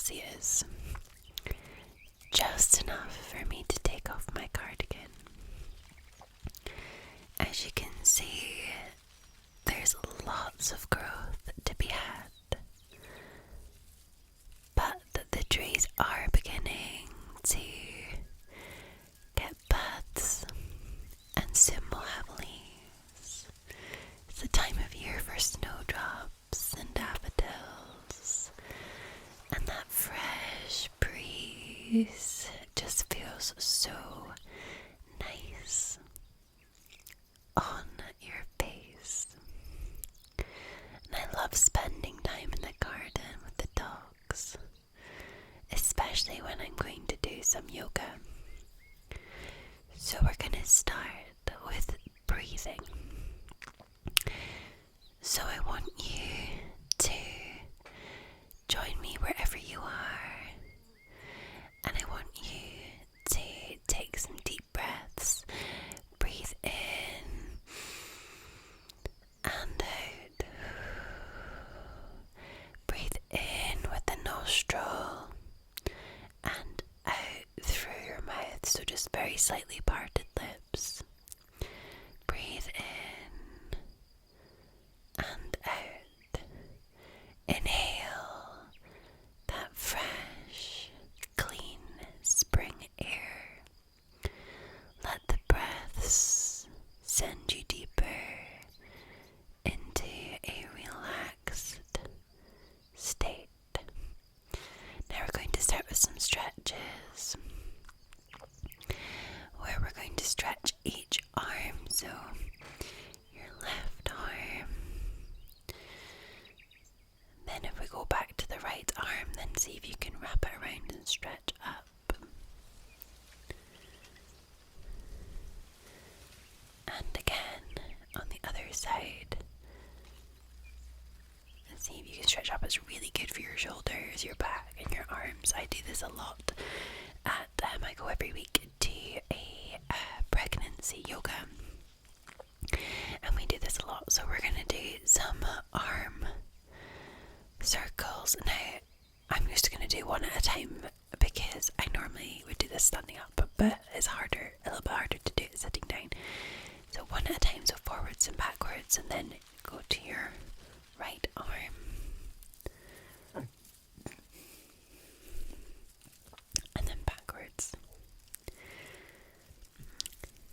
Celsius. Just enough for me to take off my cardigan. As you can see, there's lots of growth to be had, but the trees are beginning to get buds and soon will have leaves. It's the time of year for snowdrops and daffodils, and that fresh breeze just feels so nice on your face. And I love spending time in the garden with the dogs, especially when I'm going to do some yoga. So we're going to start with breathing. So I want you to join me wherever you are, and I want you to take some deep breaths. Breathe in and out. Breathe in with the nostril and out through your mouth, so just very slightly parted lips. Breathe in and out. Inhale that fresh, clean spring air. Let the breaths send you deeper into a relaxed state. Now we're going to start with some stretches, where we're going to stretch each arm. So your left arm, then if we go back to the right arm, then see if you can wrap it around and stretch up. And again on the other side. And see if you can stretch up. It's really good for your shoulders, your back, and your arms. I do this a lot. I go every week to a pregnancy yoga, and we do this a lot. So we're going to do some arm circles. Now I'm just going to do one at a time because I normally would do this standing up, but it's harder, a little bit harder to do it sitting down. So one at a time, so forwards and backwards, and then go to your right arm. And then backwards.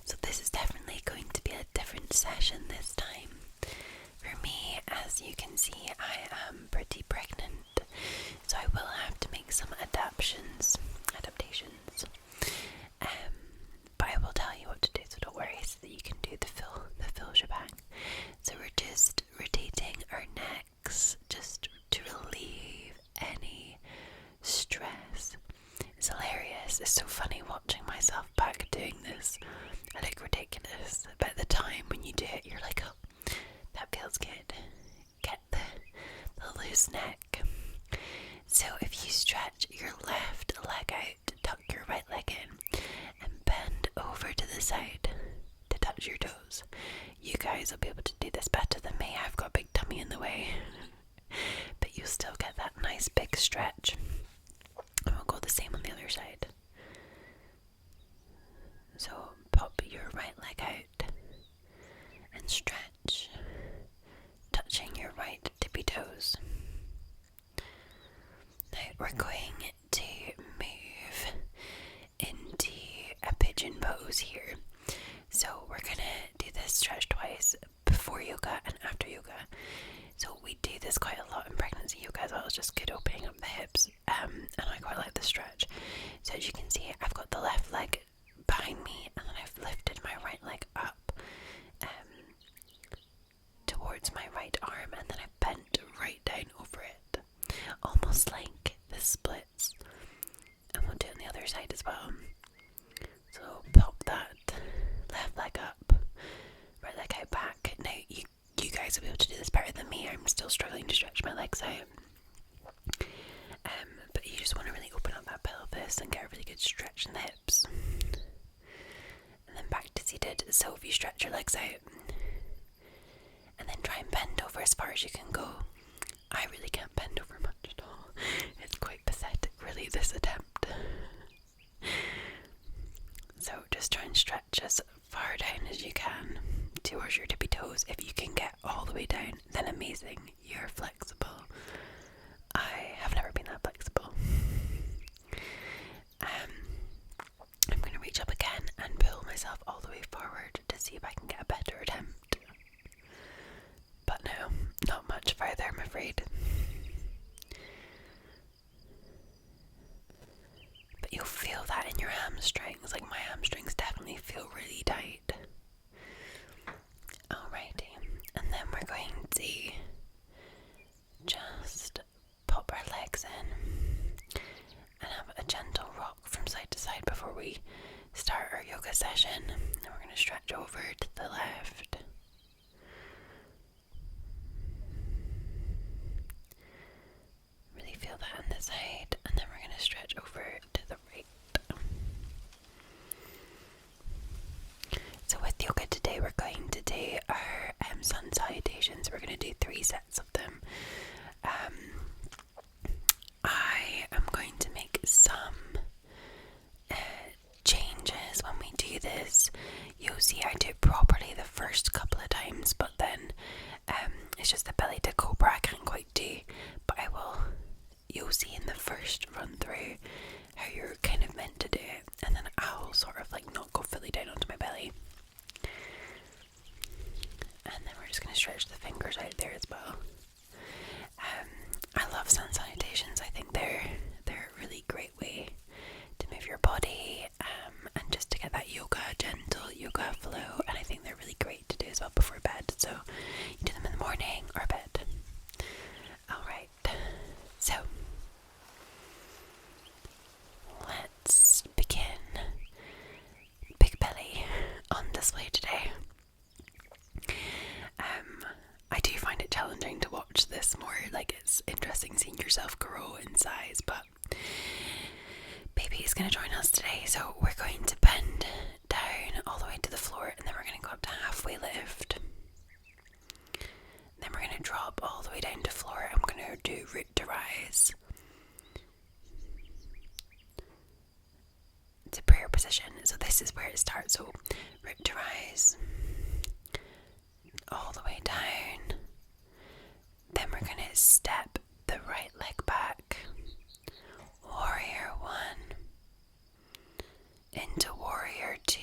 So this is definitely going to be a different session this time. For me, as you can see, I am pretty pregnant, so I will have to make some adaptations. But I will tell you what to do, so don't worry, so that you can do the full shebang. So we're just rotating our necks just to relieve any stress. It's hilarious. It's so funny watching myself back doing this. I look ridiculous, but at the time when you do it, you're like, oh, that feels good. Get the loose neck. So if you stretch your left leg out, tuck your right leg in, and bend over to the side to touch your toes. You guys will be able to do this better than me. I've got a big tummy in the way. But you'll still get that nice big stretch. And we'll go the same on the other side. So pop your right leg out and stretch, touching your right tippy toes. Now we're going to move into a pigeon pose here. So we're gonna do this stretch twice, before yoga and after yoga. So we do this quite a lot in pregnancy yoga as well. It's just good opening up the hips, and I quite like the stretch. So as you can see, I've got the left leg behind me, and then I've lifted my right leg up towards my right arm, and then I've bent right down over it, almost like the splits. And we'll do it on the other side as well. So pop that left leg up, right leg out back. Now you guys will be able to do this better than me. I'm still struggling to stretch my legs out. But you just want to really open up that pelvis and get a really good stretch in the hips. And then back to seated. So if you stretch your legs out and then try and bend over as far as you can go. I really can't bend over much at all. It's quite pathetic. really this attempt. So just try and stretch as far down as you can towards your tippy toes. If you can get all the way down, then amazing, you're flexible. I have never been that flexible. I'm going to reach up again and pull myself all the way forward to see if I can get a better attempt. But no, not much further, I'm afraid. But you'll feel that in your hamstrings. Like, my hamstrings definitely feel really tight. Alrighty, and then we're going to just pop our legs in and have a gentle rock from side to side before we start our yoga session. And we're going to stretch over to the left. Really feel that on the side, and then we're going to stretch over to the right. So with yoga today, we're going to do our sun salutations. We're going to do 3 sets of them. I am going to make some changes when we do this. You'll see I do it properly the first couple of times, but then it's just the belly to cobra I can't quite do. But you'll see in the first run through how you're kind of meant to do it, and then I'll sort of like not go fully down onto my belly. And then we're just going to stretch the fingers out there as well. I love sun salutations. I think they're a really great way to move your body and just to get that gentle yoga flow. And I think they're really great to do as well before bed. So you do them in the morning or bed. Alright, so let's begin. Big belly on display today. I do find it challenging to watch this more. Like, it's interesting seeing yourself grow in size, but baby is going to join us today. So we're going to bend down all the way to the floor, and then we're going to go up to halfway lift. Then we're going to drop all the way down to floor. I'm going to do root to rise. To prayer position. So this is where it starts. So root to rise. All the way down. Then we're going to step the right leg back. Warrior 1 into warrior 2.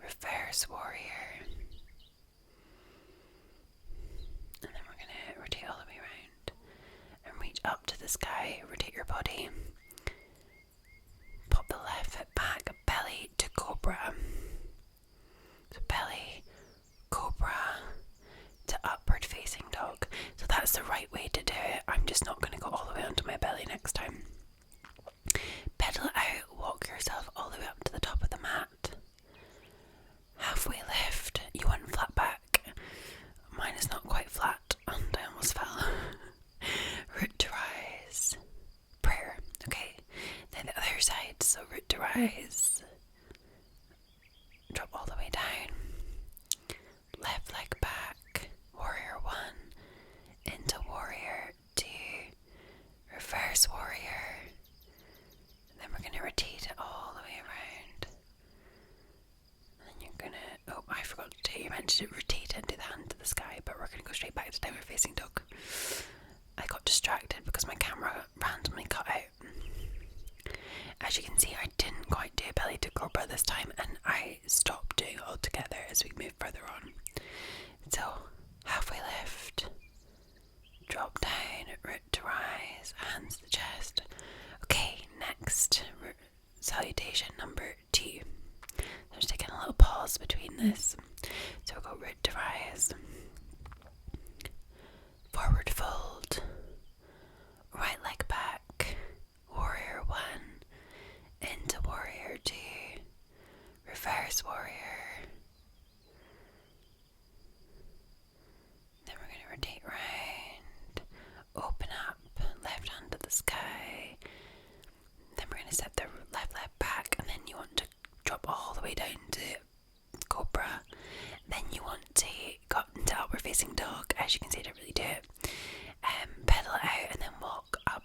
Reverse warrior. And then we're going to rotate all the way around and reach up to the sky. Rotate your body. Pop the left foot back, belly to cobra. So belly, cobra to upward facing dog. So that's the right way to do it. I'm just not going to go all the way onto my belly next time. Pedal it out, walk yourself all the way up to the top of the mat. Halfway lift, you want flat back. Mine is not quite flat and I almost fell. Root to rise. Prayer. Okay. Then the other side, so root to rise. Drop all the way down. Left leg back. Warrior 1 into warrior 2. Reverse warrior. And then we're going to rotate it all the way around. And then you're going to, oh, I forgot to tell you, meant to rotate it and do the hand to the sky, but we're going to go straight back to downward facing dog. I got distracted because my camera randomly cut out. As you can see, I didn't quite do belly to cobra this time, and I stopped doing it altogether as we move further on. So, halfway lift, drop down, root to rise, hands to the chest. Okay, next, salutation number 2. I'm just taking a little pause between this. So we'll go root to rise, forward fold, right leg back, warrior 1 into warrior 2, reverse warrior. Then we're going to rotate round, open up, left hand to the sky. Then we're going to step the left leg back, and then you want to drop all the way down to cobra. Then you want to go into upward facing dog. As you can see, I don't really do it. Pedal it out and then walk up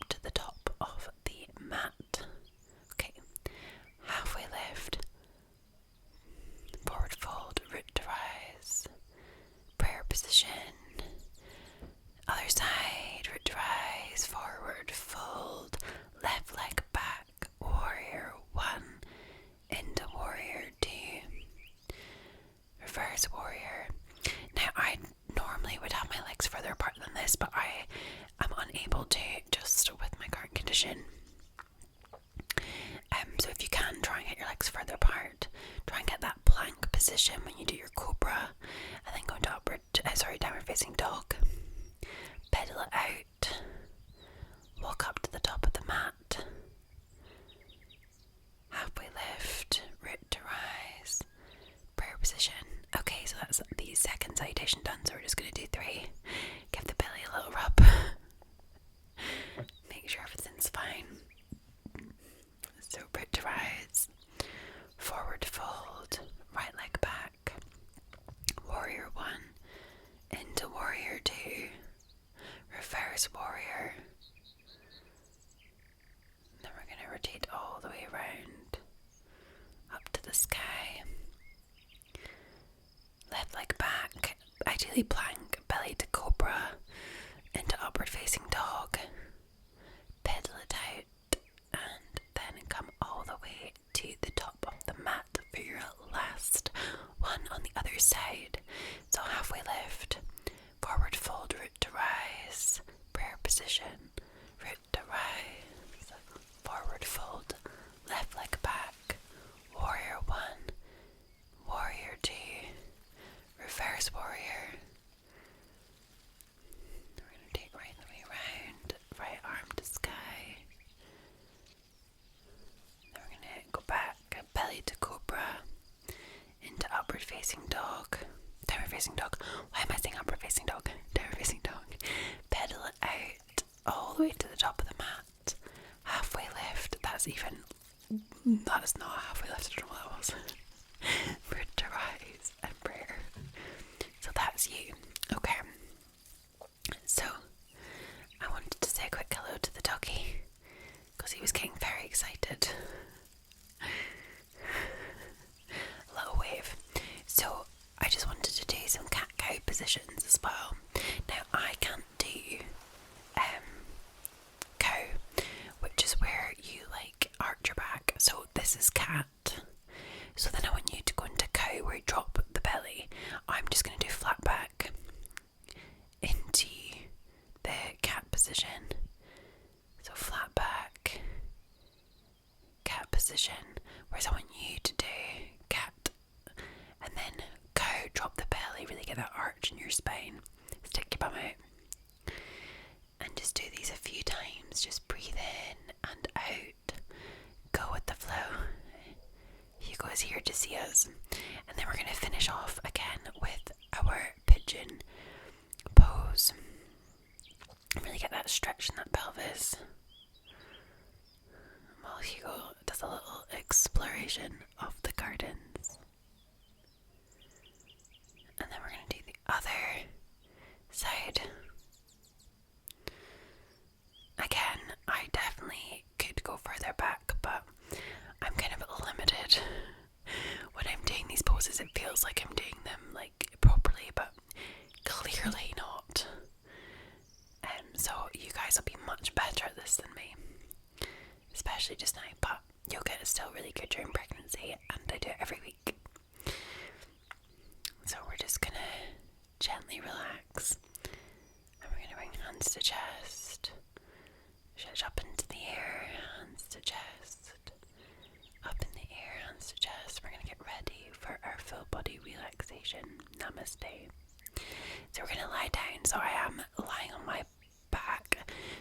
legs further apart. Try and get that plank position when you do your cobra, and then go into downward facing dog. Pedal it out. Walk up to the top of the mat. Halfway lift, root to rise, prayer position. Okay, so that's the second salutation done, so we're just going to do 3. Give the belly a little rub. Make sure everything's fine. So root to rise, forward fold, right leg back, warrior 1, into warrior 2, reverse warrior. Then we're going to rotate all the way around, up to the sky. Left leg back, ideally plank, belly to cobra, into upward facing dog. Pedal it out, and then come all the way to the top of the mat for your last one on the other side. So halfway lift, forward fold, root to rise, prayer position, root to rise, forward fold, left leg back, warrior 1, warrior 2, reverse warrior. We're going to take right the way around, right arm to sky. Then we're going to go back, belly to cobra, into upward facing dog, downward facing dog. Why am I saying upward facing dog? Downward facing dog. Pedal it out all the way to the top of the mat. Halfway lift. That is not halfway lift. I don't know what that was. Root to rise and prayer. So that's you. Okay. So I wanted to say a quick hello to the doggy because he was getting very excited. A little wave. So I just wanted to do some cat-cow positions as well. Now I can't do cow, which is where you like arch your back. So this is cat. So then I want you to go into cow where you drop the belly. I'm just going to do flat back into the cat position. So flat back, cat position. Whereas I want you to do cat and then cow, drop the belly, really get that arch in your spine. Stick your bum out. And just do these a few times. Just breathe in and out. Go with the flow. Hugo is here to see us. And then we're going to finish off again with our pigeon pose. Really get that stretch in that pelvis. While Hugo does a little exploration of the gardens. And then we're going to do the other side. Again, I definitely could go further back, but I'm kind of limited. When I'm doing these poses, it feels like I'm doing them like properly, but clearly not. So you guys will be much better at this than me, especially just now, but yoga is still really good during pregnancy, and I do it every week. So we're just gonna gently relax, and we're gonna bring hands to chest, stretch up into the air, hands to chest, up in the air, hands to chest. We're gonna get ready for our full body relaxation. Namaste. So we're gonna lie down. So I am lying on my back,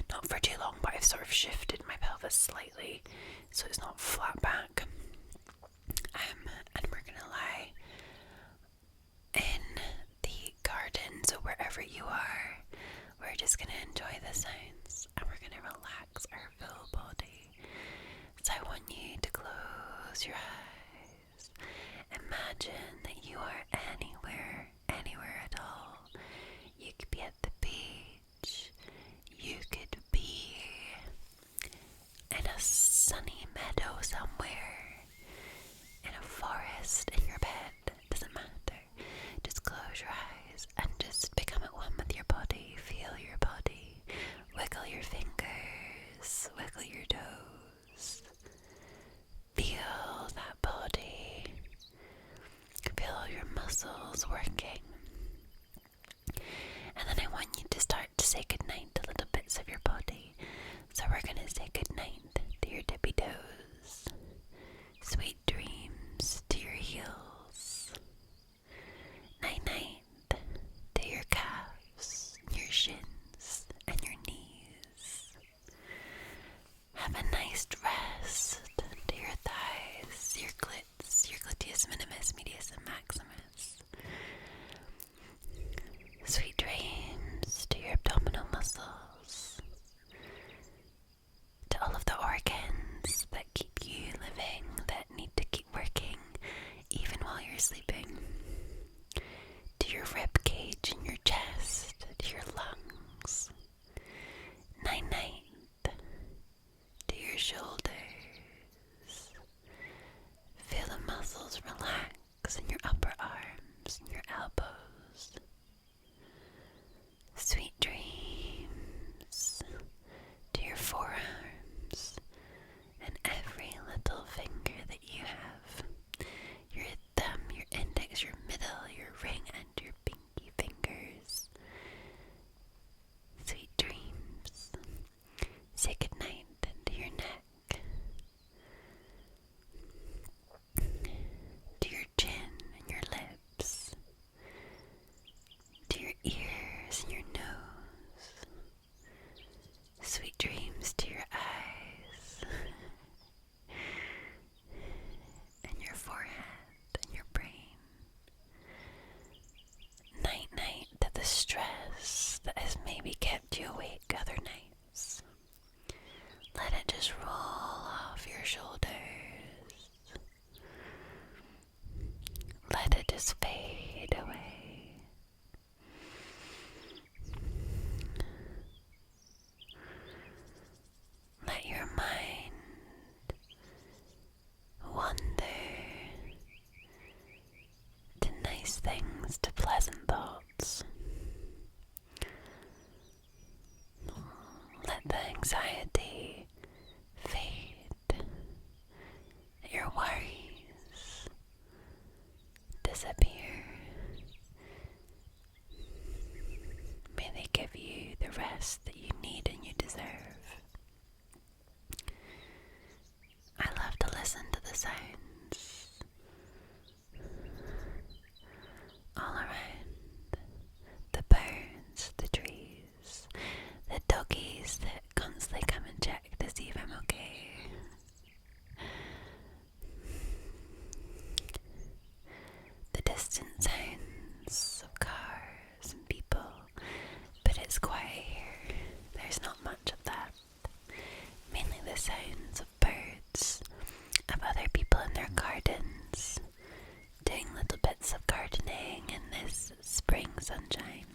not for too long, but I've sort of shifted my pelvis slightly so it's not flat back. And we're gonna lie in the garden, so wherever you are, we're just gonna enjoy the sounds and we're gonna relax our full body. So I want you to close your eyes. Imagine that you are anywhere at all. You could be at the beach, you could be in a sunny meadow somewhere, in a forest, in your bed, doesn't matter. Just close your eyes and just become at one with your body. Feel your body, wiggle your fingers, wiggle your toes. Feel that body, feel all your muscles working. And then I want you to start to say goodnight to little bits of your body. So we're going to say goodnight to your tippy toes. Sweet dreams. just fade away. Let your mind wander to nice things, to pleasant thoughts. Let the anxiety fade. Let your worries disappear. May they give you the rest that you need and you deserve. I love to listen to the sounds all around. The birds, the trees, the doggies that constantly come and check to see if I'm okay. The distant sounds of cars and people, but it's quiet here. There's not much of that. Mainly the sounds of birds, of other people in their gardens, doing little bits of gardening in this spring sunshine.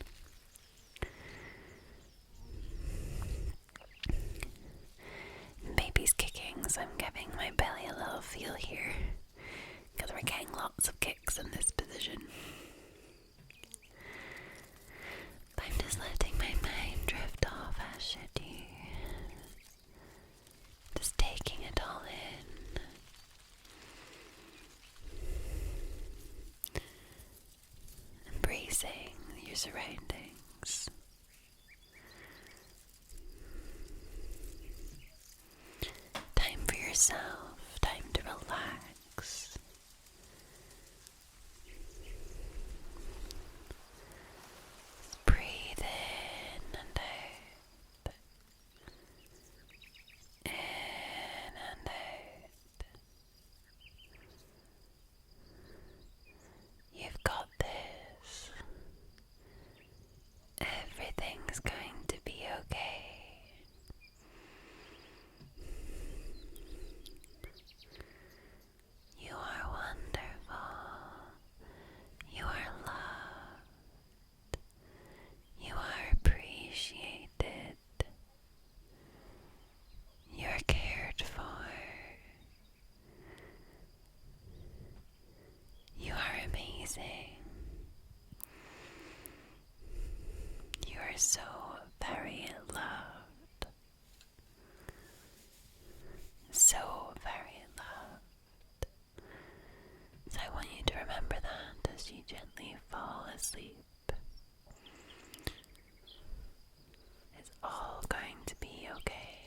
Baby's kicking, so I'm giving my belly a little feel here, because we're getting lots of kicks in this position. But I'm just letting my mind drift off as should you. Just taking it all in. Embracing your surroundings. Time for yourself, time to relax. Just breathe in and out. In and out. You've got this. Everything's going to be okay. You are wonderful. You are loved. You are appreciated. You are cared for. You are amazing. You are so very loved. So very loved. So I want you to remember that as you gently fall asleep. It's all going to be okay.